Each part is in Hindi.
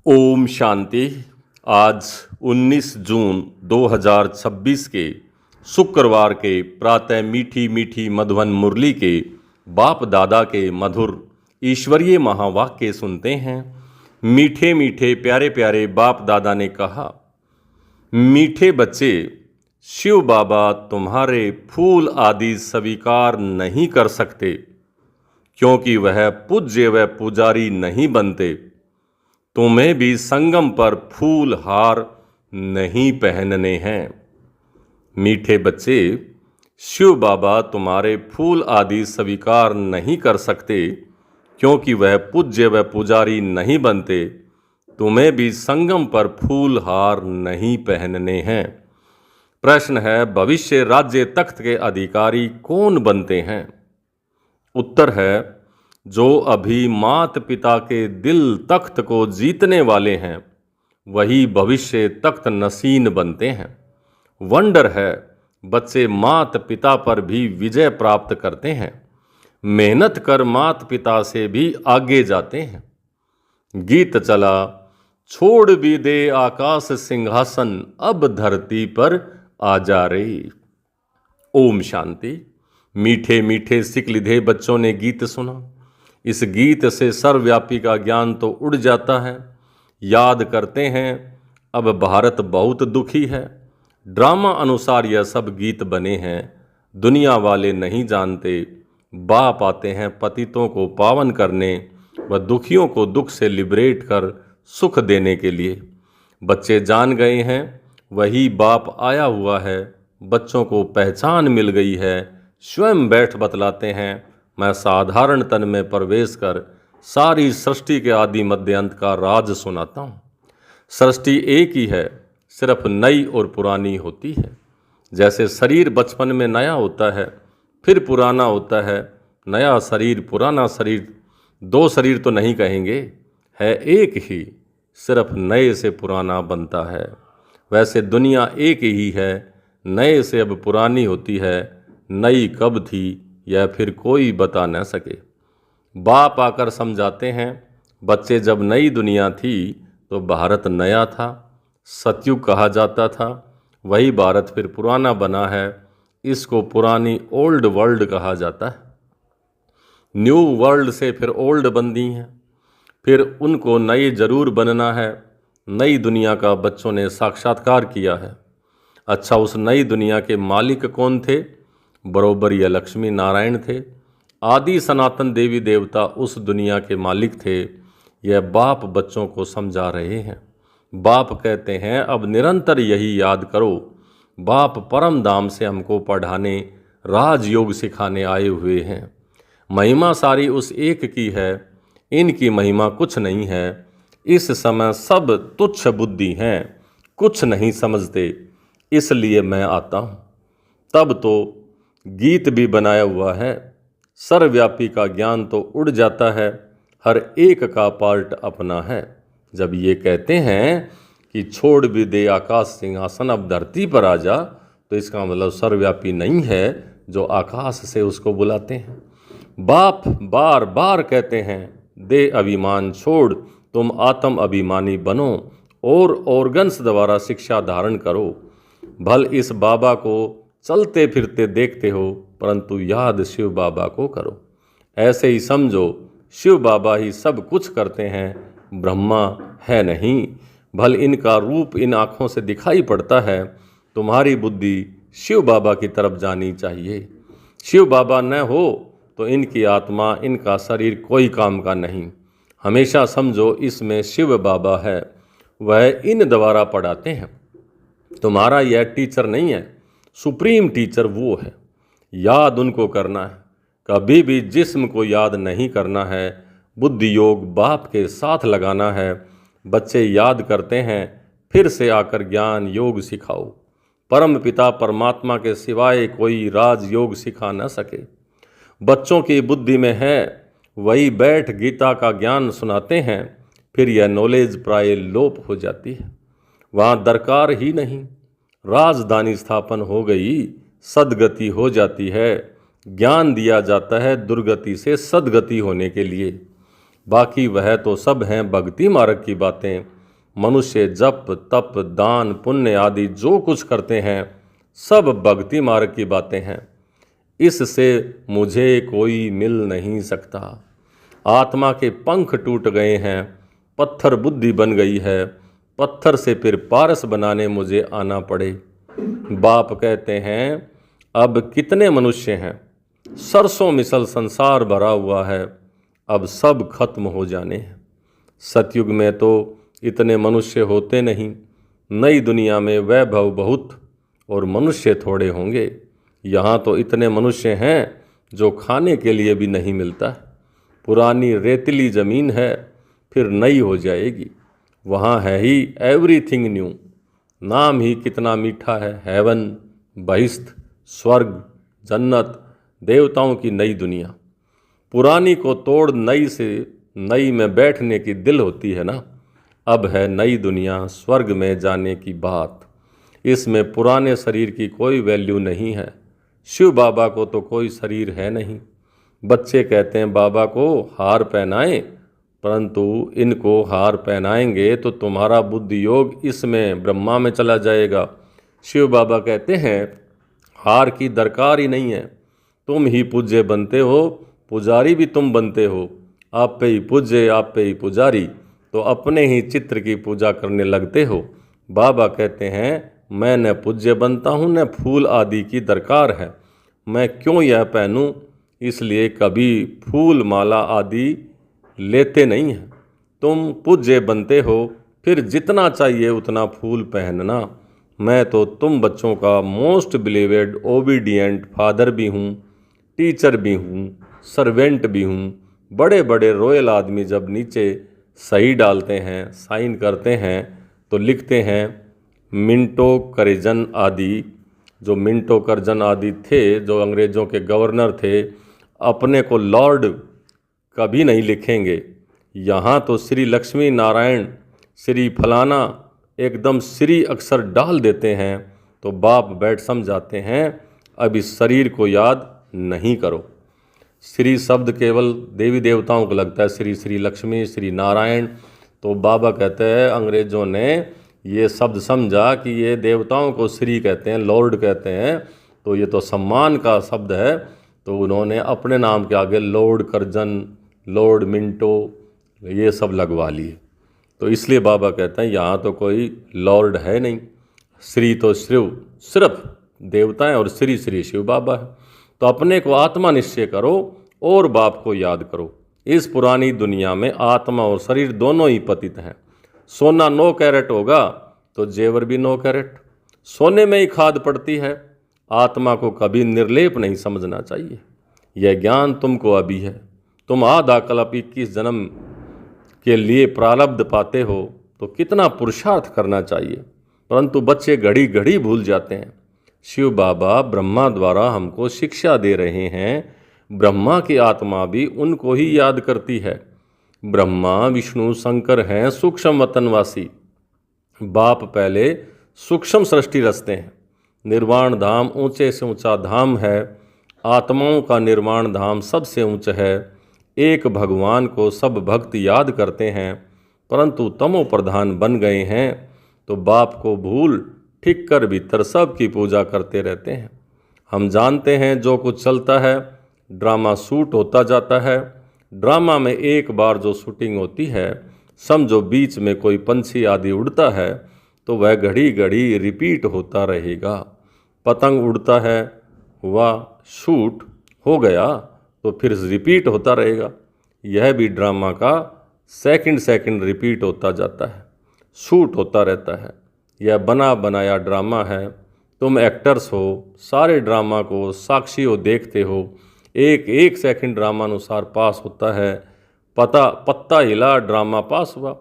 ओम शांति। आज 19 जून 2026 के शुक्रवार के प्रातः मीठी मीठी मधुबन मुरली के बाप दादा के मधुर ईश्वरीय महावाक्य सुनते हैं। मीठे मीठे प्यारे प्यारे बाप दादा ने कहा, मीठे बच्चे, शिव बाबा तुम्हारे फूल आदि स्वीकार नहीं कर सकते, क्योंकि वह पूज्य व पुजारी नहीं बनते। तुम्हें भी संगम पर फूल हार नहीं पहनने हैं। मीठे बच्चे, शिव बाबा तुम्हारे फूल आदि स्वीकार नहीं कर सकते, क्योंकि वह पूज्य व पुजारी नहीं बनते। तुम्हें भी संगम पर फूल हार नहीं पहनने हैं। प्रश्न है, भविष्य राज्य तख्त के अधिकारी कौन बनते हैं? उत्तर है, जो अभी मात पिता के दिल तख्त को जीतने वाले हैं वही भविष्य तख्त नसीन बनते हैं। वंडर है, बच्चे मात पिता पर भी विजय प्राप्त करते हैं, मेहनत कर मात पिता से भी आगे जाते हैं। गीत चला, छोड़ भी दे आकाश सिंहासन, अब धरती पर आ जा रही। ओम शांति। मीठे मीठे सिकलिधे बच्चों ने गीत सुना। इस गीत से सर्वव्यापी का ज्ञान तो उड़ जाता है। याद करते हैं, अब भारत बहुत दुखी है। ड्रामा अनुसार यह सब गीत बने हैं। दुनिया वाले नहीं जानते, बाप आते हैं पतितों को पावन करने व दुखियों को दुख से लिबरेट कर सुख देने के लिए। बच्चे जान गए हैं, वही बाप आया हुआ है। बच्चों को पहचान मिल गई है। स्वयं बैठ बतलाते हैं, मैं साधारण तन में प्रवेश कर सारी सृष्टि के आदि मध्य अंत का राज सुनाता हूँ। सृष्टि एक ही है, सिर्फ नई और पुरानी होती है। जैसे शरीर बचपन में नया होता है, फिर पुराना होता है। नया शरीर पुराना शरीर, दो शरीर तो नहीं कहेंगे, है एक ही, सिर्फ नए से पुराना बनता है। वैसे दुनिया एक ही है, नए से अब पुरानी होती है। नई कब थी यह फिर कोई बता न सके। बाप आकर समझाते हैं, बच्चे, जब नई दुनिया थी तो भारत नया था, सतयुग कहा जाता था। वही भारत फिर पुराना बना है, इसको पुरानी ओल्ड वर्ल्ड कहा जाता है। न्यू वर्ल्ड से फिर ओल्ड बंदी हैं, फिर उनको नई जरूर बनना है। नई दुनिया का बच्चों ने साक्षात्कार किया है। अच्छा, उस नई दुनिया के मालिक कौन थे? बरोबर यह लक्ष्मी नारायण थे। आदि सनातन देवी देवता उस दुनिया के मालिक थे। यह बाप बच्चों को समझा रहे हैं। बाप कहते हैं, अब निरंतर यही याद करो, बाप परम धाम से हमको पढ़ाने, राजयोग सिखाने आए हुए हैं। महिमा सारी उस एक की है, इनकी महिमा कुछ नहीं है। इस समय सब तुच्छ बुद्धि हैं, कुछ नहीं समझते, इसलिए मैं आता हूँ। तब तो गीत भी बनाया हुआ है। सर्वव्यापी का ज्ञान तो उड़ जाता है, हर एक का पार्ट अपना है। जब ये कहते हैं कि छोड़ भी दे आकाश सिंहासन, अब धरती पर आ जा, तो इसका मतलब सर्वव्यापी नहीं है जो आकाश से उसको बुलाते हैं। बाप बार बार कहते हैं, दे अभिमान छोड़, तुम आत्म अभिमानी बनो और ऑर्गन्स द्वारा शिक्षा धारण करो। भल इस बाबा को चलते फिरते देखते हो, परंतु याद शिव बाबा को करो। ऐसे ही समझो, शिव बाबा ही सब कुछ करते हैं, ब्रह्मा है नहीं। भल इनका रूप इन आँखों से दिखाई पड़ता है। तुम्हारी बुद्धि शिव बाबा की तरफ जानी चाहिए। शिव बाबा न हो तो इनकी आत्मा, इनका शरीर कोई काम का नहीं। हमेशा समझो इसमें शिव बाबा है, वह इन द्वारा पढ़ाते हैं। तुम्हारा यह टीचर नहीं है, सुप्रीम टीचर वो है। याद उनको करना है, कभी भी जिस्म को याद नहीं करना है। बुद्धि योग बाप के साथ लगाना है। बच्चे याद करते हैं, फिर से आकर ज्ञान योग सिखाओ। परम पिता परमात्मा के सिवाय कोई राज योग सिखा न सके। बच्चों की बुद्धि में है, वही बैठ गीता का ज्ञान सुनाते हैं। फिर यह नॉलेज प्राय लोप हो जाती है, वहाँ दरकार ही नहीं। राजधानी स्थापन हो गई, सदगति हो जाती है। ज्ञान दिया जाता है दुर्गति से सदगति होने के लिए। बाकी वह तो सब हैं भक्ति मार्ग की बातें। मनुष्य जप तप दान पुण्य आदि जो कुछ करते हैं सब भक्ति मार्ग की बातें हैं। इससे मुझे कोई मिल नहीं सकता। आत्मा के पंख टूट गए हैं, पत्थर बुद्धि बन गई है, पत्थर से फिर पारस बनाने मुझे आना पड़े। बाप कहते हैं अब कितने मनुष्य हैं, सरसों मिसल संसार भरा हुआ है, अब सब खत्म हो जाने हैं। सतयुग में तो इतने मनुष्य होते नहीं, नई दुनिया में वैभव बहुत और मनुष्य थोड़े होंगे। यहाँ तो इतने मनुष्य हैं जो खाने के लिए भी नहीं मिलता है। पुरानी रेतीली ज़मीन है, फिर नई हो जाएगी। वहाँ है ही एवरीथिंग न्यू। नाम ही कितना मीठा है, हेवन, बहिश्त, स्वर्ग, जन्नत, देवताओं की नई दुनिया। पुरानी को तोड़ नई से नई में बैठने की दिल होती है ना। अब है नई दुनिया, स्वर्ग में जाने की बात। इसमें पुराने शरीर की कोई वैल्यू नहीं है। शिव बाबा को तो कोई शरीर है नहीं। बच्चे कहते हैं बाबा को हार पहनाएं, परंतु इनको हार पहनाएंगे तो तुम्हारा बुद्धि योग इसमें ब्रह्मा में चला जाएगा। शिव बाबा कहते हैं हार की दरकार ही नहीं है, तुम ही पूज्य बनते हो, पुजारी भी तुम बनते हो। आप पे ही पूज्य, आप पे ही पुजारी, तो अपने ही चित्र की पूजा करने लगते हो। बाबा कहते हैं मैं न पूज्य बनता हूँ न फूल आदि की दरकार है। मैं क्यों यह पहनूं, इसलिए कभी फूल माला आदि लेते नहीं हैं। तुम पूज्य बनते हो, फिर जितना चाहिए उतना फूल पहनना। मैं तो तुम बच्चों का मोस्ट बिलीवेड ओबीडियंट फादर भी हूँ, टीचर भी हूँ, सर्वेंट भी हूँ। बड़े बड़े रॉयल आदमी जब नीचे सही डालते हैं, साइन करते हैं, तो लिखते हैं मिंटो करजन आदि। जो मिंटो करजन आदि थे, जो अंग्रेज़ों के गवर्नर थे, अपने को लॉर्ड कभी नहीं लिखेंगे। यहाँ तो श्री लक्ष्मी नारायण, श्री फलाना एकदम श्री अक्षर डाल देते हैं, तो बाप बैठ समझाते हैं अब इस शरीर को याद नहीं करो। श्री शब्द केवल देवी देवताओं को लगता है, श्री श्री लक्ष्मी श्री नारायण। तो बाबा कहते हैं अंग्रेज़ों ने ये शब्द समझा कि ये देवताओं को श्री कहते हैं, लॉर्ड कहते हैं, तो ये तो सम्मान का शब्द है। तो उन्होंने अपने नाम के आगे लॉर्ड करजन, लॉर्ड मिंटो ये सब लगवा लिए। तो इसलिए बाबा कहते हैं यहाँ तो कोई लॉर्ड है नहीं। श्री तो शिव, सिर्फ देवताएं, और श्री श्री शिव बाबा है। तो अपने को आत्मा निश्चय करो और बाप को याद करो। इस पुरानी दुनिया में आत्मा और शरीर दोनों ही पतित हैं। सोना 9 कैरेट होगा तो जेवर भी 9 कैरेट। सोने में ही खाद पड़ती है। आत्मा को कभी निर्लेप नहीं समझना चाहिए। यह ज्ञान तुमको अभी है। तुम आधा कल्प 21 जन्म के लिए प्रारब्ध पाते हो तो कितना पुरुषार्थ करना चाहिए, परंतु बच्चे घड़ी घड़ी भूल जाते हैं। शिव बाबा ब्रह्मा द्वारा हमको शिक्षा दे रहे हैं। ब्रह्मा की आत्मा भी उनको ही याद करती है। ब्रह्मा विष्णु शंकर हैं सूक्ष्म वतनवासी। बाप पहले सूक्ष्म सृष्टि रचते हैं। निर्वाण धाम ऊंचे से ऊंचा धाम है। आत्माओं का निर्वाण धाम सबसे ऊंचा है। एक भगवान को सब भक्त याद करते हैं, परंतु तमो प्रधान बन गए हैं तो बाप को भूल ठीक कर भीतर सब की पूजा करते रहते हैं। हम जानते हैं जो कुछ चलता है ड्रामा शूट होता जाता है। ड्रामा में एक बार जो शूटिंग होती है, समझो बीच में कोई पंछी आदि उड़ता है तो वह घड़ी घड़ी रिपीट होता रहेगा। पतंग उड़ता है, हुआ शूट हो गया तो फिर रिपीट होता रहेगा। यह भी ड्रामा का सेकंड सेकंड रिपीट होता जाता है, शूट होता रहता है। यह बना बनाया ड्रामा है। तुम एक्टर्स हो, सारे ड्रामा को साक्षी हो, देखते हो। एक एक सेकंड ड्रामानुसार पास होता है। पत्ता हिला ड्रामा पास हुआ।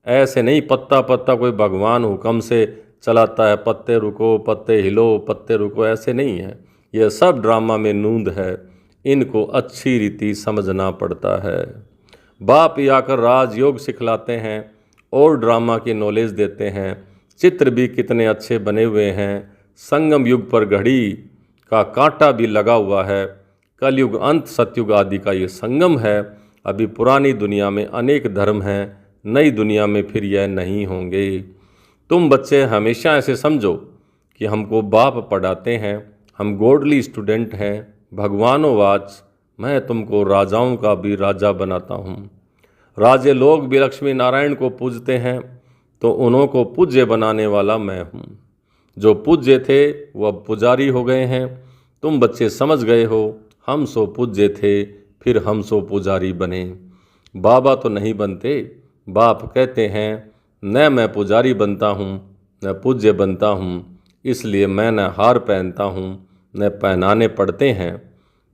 ऐसे नहीं पत्ता पत्ता कोई भगवान हुक्म से चलाता है, पत्ते रुको पत्ते हिलो पत्ते रुको, ऐसे नहीं है। यह सब ड्रामा में नूंद है। इनको अच्छी रीति समझना पड़ता है। बाप ही आकर राजयोग सिखलाते हैं और ड्रामा की नॉलेज देते हैं। चित्र भी कितने अच्छे बने हुए हैं। संगम युग पर घड़ी का कांटा भी लगा हुआ है। कलयुग अंत सतयुग आदि का ये संगम है। अभी पुरानी दुनिया में अनेक धर्म हैं, नई दुनिया में फिर यह नहीं होंगे। तुम बच्चे हमेशा ऐसे समझो कि हमको बाप पढ़ाते हैं, हम गॉडली स्टूडेंट हैं। भगवानों वाच, मैं तुमको राजाओं का भी राजा बनाता हूँ। राजे लोग भी लक्ष्मी नारायण को पूजते हैं, तो उन्हों को पूज्य बनाने वाला मैं हूँ। जो पूज्य थे वो अब पुजारी हो गए हैं। तुम बच्चे समझ गए हो, हम सो पूज्य थे, फिर हम सो पुजारी बने। बाबा तो नहीं बनते, बाप कहते हैं न मैं पुजारी बनता हूँ न पूज्य बनता हूँ, इसलिए मैं न हार पहनता हूँ न पहनाने पड़ते हैं।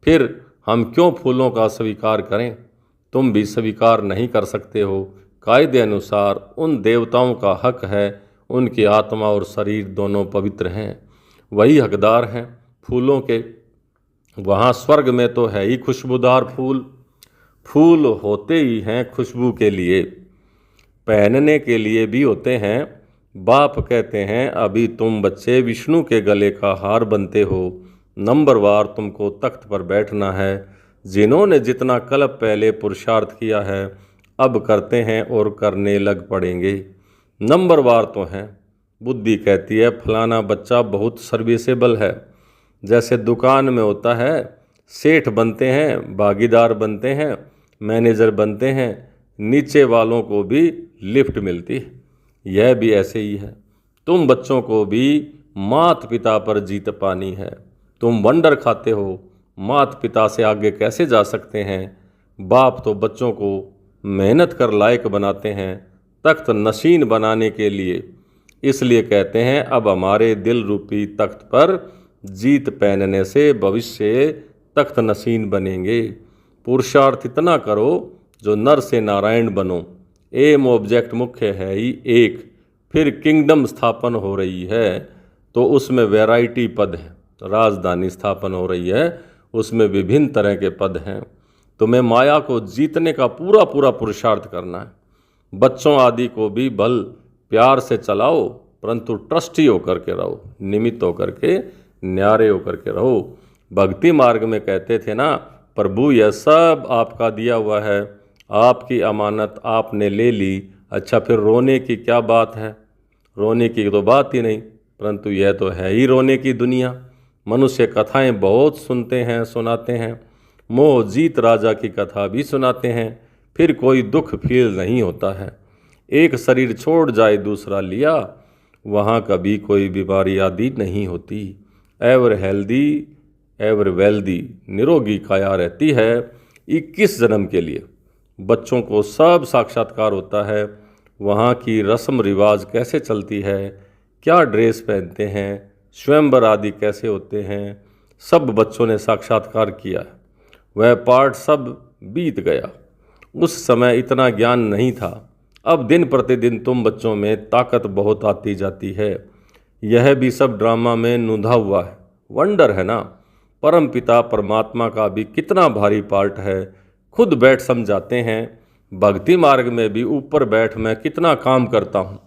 फिर हम क्यों फूलों का स्वीकार करें? तुम भी स्वीकार नहीं कर सकते हो। कायदे अनुसार उन देवताओं का हक है, उनकी आत्मा और शरीर दोनों पवित्र हैं, वही हकदार हैं फूलों के। वहाँ स्वर्ग में तो है ही खुशबूदार फूल। फूल होते ही हैं खुशबू के लिए, पहनने के लिए भी होते हैं। बाप कहते हैं अभी तुम बच्चे विष्णु के गले का हार बनते हो। नंबरवार तुमको तख्त पर बैठना है। जिन्होंने जितना कल्प पहले पुरुषार्थ किया है अब करते हैं और करने लग पड़ेंगे। नंबरवार तो हैं। बुद्धि कहती है फलाना बच्चा बहुत सर्विसेबल है। जैसे दुकान में होता है, सेठ बनते हैं, भागीदार बनते हैं, मैनेजर बनते हैं, नीचे वालों को भी लिफ्ट मिलती है। यह भी ऐसे ही है। तुम बच्चों को भी मात पिता पर जीत पानी है। तुम वंडर खाते हो, मात पिता से आगे कैसे जा सकते हैं? बाप तो बच्चों को मेहनत कर लायक बनाते हैं तख्त नशीन बनाने के लिए। इसलिए कहते हैं अब हमारे दिल रूपी तख्त पर जीत पहनने से भविष्य तख्त नशीन बनेंगे। पुरुषार्थ इतना करो जो नर से नारायण बनो। एम ऑब्जेक्ट मुख्य है ही एक। फिर किंगडम स्थापन हो रही है तो उसमें वैरायटी पद है। राजधानी स्थापन हो रही है, उसमें विभिन्न तरह के पद हैं। तुम्हें माया को जीतने का पूरा पूरा पुरुषार्थ करना है। बच्चों आदि को भी बल प्यार से चलाओ, परंतु ट्रस्टी होकर के रहो, निमित्त होकर के, न्यारे होकर के रहो। भक्ति मार्ग में कहते थे ना, प्रभु यह सब आपका दिया हुआ है, आपकी अमानत आपने ले ली। अच्छा फिर रोने की क्या बात है? रोने की तो बात ही नहीं, परंतु यह तो है ही रोने की दुनिया। मनुष्य कथाएं बहुत सुनते हैं, सुनाते हैं। मोह जीत राजा की कथा भी सुनाते हैं, फिर कोई दुख फील नहीं होता है। एक शरीर छोड़ जाए दूसरा लिया, वहाँ कभी कोई बीमारी आदि नहीं होती। एवर हेल्दी एवर वेल्दी, निरोगी काया रहती है 21 जन्म के लिए। बच्चों को सब साक्षात्कार होता है। वहाँ की रस्म रिवाज कैसे चलती है, क्या ड्रेस पहनते हैं, स्वयंवर आदि कैसे होते हैं, सब बच्चों ने साक्षात्कार किया है। वह पाठ सब बीत गया। उस समय इतना ज्ञान नहीं था। अब दिन प्रतिदिन तुम बच्चों में ताकत बहुत आती जाती है। यह भी सब ड्रामा में नुधा हुआ है। वंडर है ना। परम पिता परमात्मा का भी कितना भारी पार्ट है, खुद बैठ समझाते हैं। भक्ति मार्ग में भी ऊपर बैठ मैं कितना काम करता हूँ,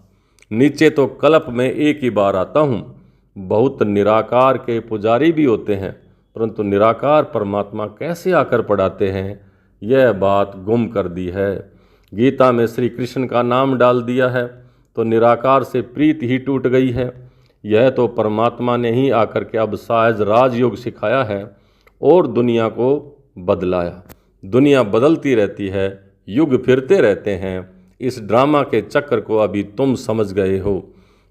नीचे तो कल्प में एक ही बार आता हूँ। बहुत निराकार के पुजारी भी होते हैं, परंतु निराकार परमात्मा कैसे आकर पढ़ाते हैं, यह बात गुम कर दी है। गीता में श्री कृष्ण का नाम डाल दिया है तो निराकार से प्रीत ही टूट गई है। यह तो परमात्मा ने ही आकर के अब सहज राजयोग सिखाया है और दुनिया को बदलाया। दुनिया बदलती रहती है, युग फिरते रहते हैं। इस ड्रामा के चक्र को अभी तुम समझ गए हो।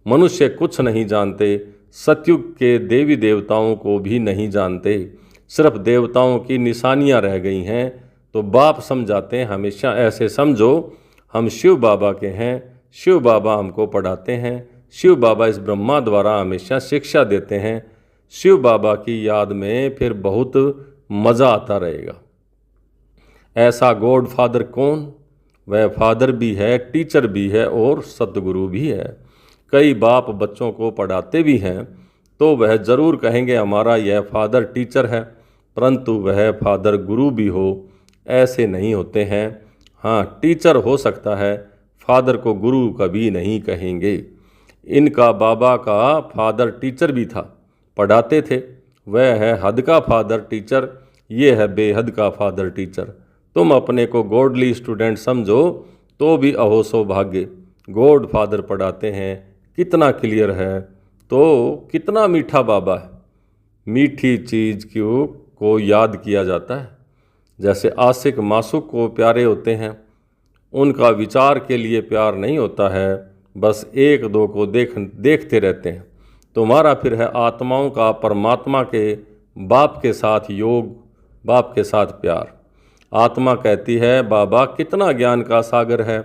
मनुष्य कुछ नहीं जानते, सतयुग के देवी देवताओं को भी नहीं जानते, सिर्फ देवताओं की निशानियां रह गई हैं। तो बाप समझाते हैं हमेशा ऐसे समझो हम शिव बाबा के हैं, शिव बाबा हमको पढ़ाते हैं, शिव बाबा इस ब्रह्मा द्वारा हमेशा शिक्षा देते हैं। शिव बाबा की याद में फिर बहुत मज़ा आता रहेगा। ऐसा गॉड फादर कौन? वह फादर भी है, टीचर भी है और सतगुरु भी है। कई बाप बच्चों को पढ़ाते भी हैं तो वह ज़रूर कहेंगे हमारा यह फादर टीचर है, परंतु वह फादर गुरु भी हो, ऐसे नहीं होते हैं। हाँ, टीचर हो सकता है, फादर को गुरु कभी नहीं कहेंगे। इनका बाबा का फादर टीचर भी था, पढ़ाते थे। वह है हद का फादर टीचर, ये है बेहद का फादर टीचर। तुम अपने को गॉडली स्टूडेंट समझो तो भी अहो सौभाग्य। गॉड फादर पढ़ाते हैं, कितना क्लियर है, तो कितना मीठा बाबा है। मीठी चीज़ को याद किया जाता है। जैसे आशिक मासूक को प्यारे होते हैं, उनका विचार के लिए प्यार नहीं होता है, बस एक दो को देखते रहते हैं। तुम्हारा फिर है आत्माओं का परमात्मा के बाप के साथ योग, बाप के साथ प्यार। आत्मा कहती है बाबा कितना ज्ञान का सागर है,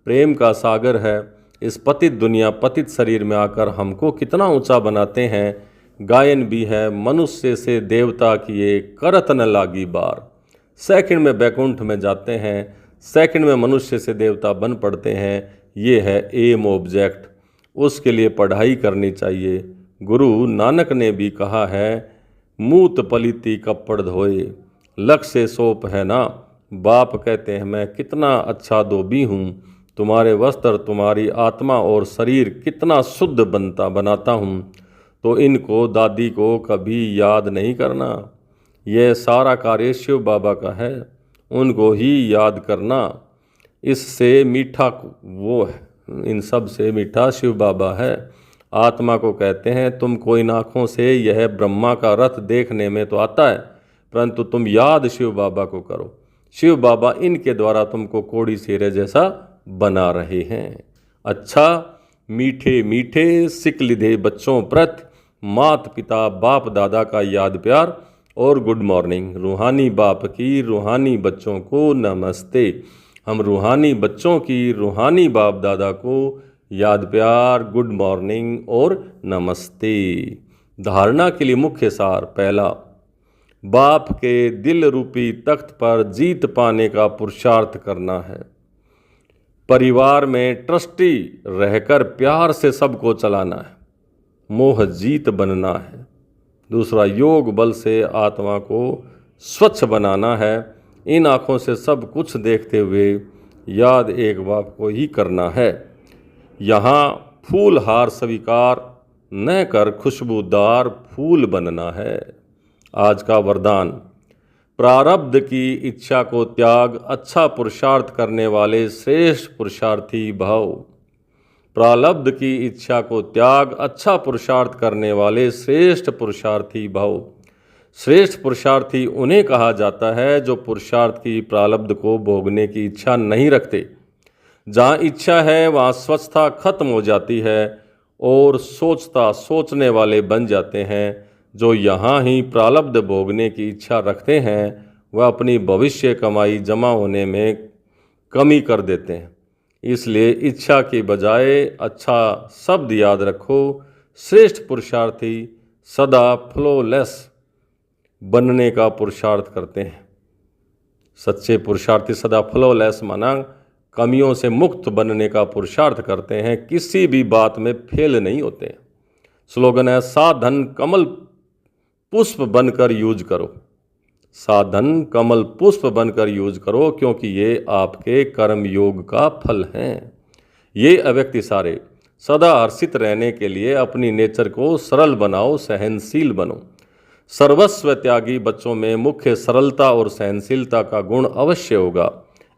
प्रेम का सागर है, इस पतित दुनिया पतित शरीर में आकर हमको कितना ऊंचा बनाते हैं। गायन भी है, मनुष्य से देवता किए करत न लागी बार। सेकंड में बैकुंठ में जाते हैं, सेकंड में मनुष्य से देवता बन पड़ते हैं। ये है एम ऑब्जेक्ट, उसके लिए पढ़ाई करनी चाहिए। गुरु नानक ने भी कहा है, मूत पलीती कपड़ धोए, लक्ष्य से सोप है ना। बाप कहते हैं मैं कितना अच्छा धोबी हूँ, तुम्हारे वस्त्र तुम्हारी आत्मा और शरीर कितना शुद्ध बनाता हूँ। तो इनको दादी को कभी याद नहीं करना। यह सारा कार्य शिव बाबा का है, उनको ही याद करना। इससे मीठा वो है, इन सब से मीठा शिव बाबा है। आत्मा को कहते हैं तुमको इन आँखों से यह ब्रह्मा का रथ देखने में तो आता है, परंतु तुम याद शिव बाबा को करो। शिव बाबा इनके द्वारा तुमको कोड़ी शेरे जैसा बना रहे हैं। अच्छा, मीठे मीठे सिक लिधे बच्चों प्रति मात पिता बाप दादा का याद प्यार और गुड मॉर्निंग। रूहानी बाप की रूहानी बच्चों को नमस्ते। हम रूहानी बच्चों की रूहानी बाप दादा को याद प्यार, गुड मॉर्निंग और नमस्ते। धारणा के लिए मुख्य सार, पहला, बाप के दिल रूपी तख्त पर जीत पाने का पुरुषार्थ करना है। परिवार में ट्रस्टी रहकर प्यार से सबको चलाना है, मोह जीत बनना है। दूसरा, योग बल से आत्मा को स्वच्छ बनाना है। इन आँखों से सब कुछ देखते हुए याद एक बाप को ही करना है। यहाँ फूल हार स्वीकार न कर खुशबूदार फूल बनना है। आज का वरदान, प्रारब्ध की इच्छा को त्याग अच्छा पुरुषार्थ करने वाले श्रेष्ठ पुरुषार्थी भव। प्रारब्ध की इच्छा को त्याग अच्छा पुरुषार्थ करने वाले श्रेष्ठ पुरुषार्थी भव। श्रेष्ठ पुरुषार्थी उन्हें कहा जाता है जो पुरुषार्थ की प्रारब्ध को भोगने की इच्छा नहीं रखते। जहाँ इच्छा है वहाँ स्वच्छता खत्म हो जाती है और सोचने वाले बन जाते हैं। जो यहाँ ही प्रारब्ध भोगने की इच्छा रखते हैं वह अपनी भविष्य कमाई जमा होने में कमी कर देते हैं। इसलिए इच्छा के बजाय अच्छा शब्द याद रखो। श्रेष्ठ पुरुषार्थी सदा फ्लोलेस बनने का पुरुषार्थ करते हैं। सच्चे पुरुषार्थी सदा फ्लोलेस माना कमियों से मुक्त बनने का पुरुषार्थ करते हैं, किसी भी बात में फेल नहीं होते। स्लोगन है, साधन कमल पुष्प बनकर यूज करो। साधन कमल पुष्प बनकर यूज करो, क्योंकि ये आपके कर्म योग का फल हैं। ये अव्यक्त इशारे सदा हर्षित रहने के लिए अपनी नेचर को सरल बनाओ, सहनशील बनो। सर्वस्व त्यागी बच्चों में मुख्य सरलता और सहनशीलता का गुण अवश्य होगा।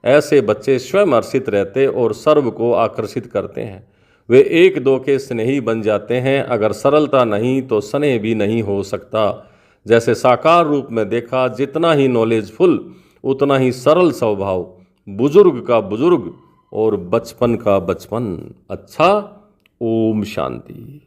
ऐसे बच्चे स्वयं हर्षित रहते और सर्व को आकर्षित करते हैं। वे एक दो के स्नेही बन जाते हैं। अगर सरलता नहीं तो स्नेह भी नहीं हो सकता। जैसे साकार रूप में देखा, जितना ही नॉलेजफुल उतना ही सरल स्वभाव, बुजुर्ग का बुजुर्ग और बचपन का बचपन। अच्छा, ओम शांति।